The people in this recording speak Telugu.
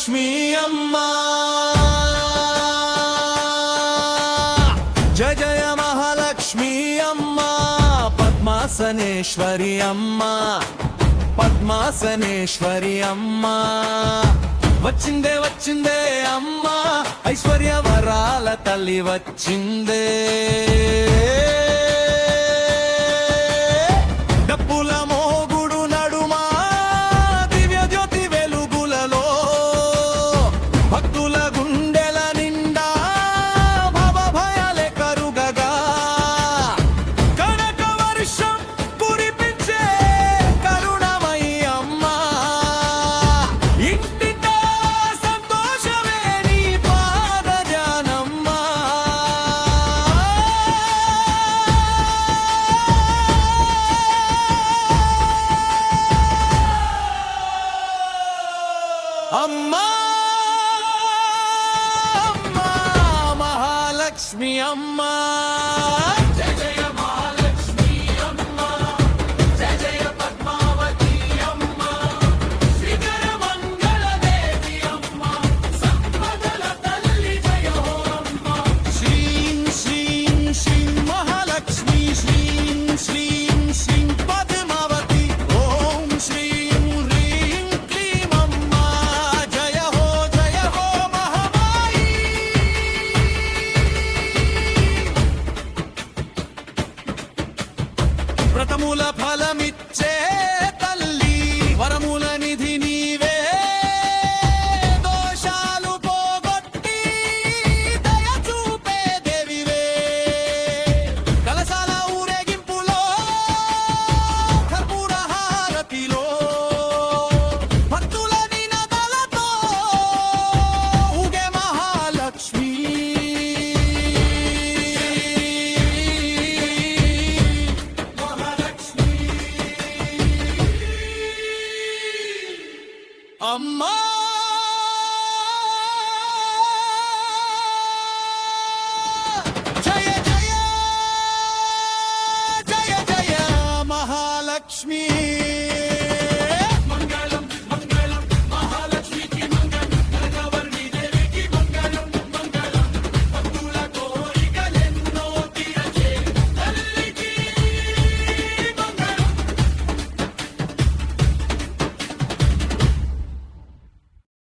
మహాలక్ష్మి అమ్మ జయ జయ మహాలక్ష్మి అమ్మ పద్మాసనేశ్వరి అమ్మ పద్మాసనేశ్వరి అమ్మ వచ్చిందే వచ్చిందే అమ్మ ఐశ్వర్య వరాల తల్లి వచ్చిందే డప్పుల మోగుడు నడుమా దివ్య జ్యోతి వెలుగులలో భక్తుల గుండెల నిండా భవ భయాలే కరుగగా కనక వర్షం కురిపించే కరుణమయి అమ్మ ఇంటిట సంతోషమే నీ పాద ధ్యానమ్మ అమ్మా అమ్మా మహాలక్ష్మి అమ్మా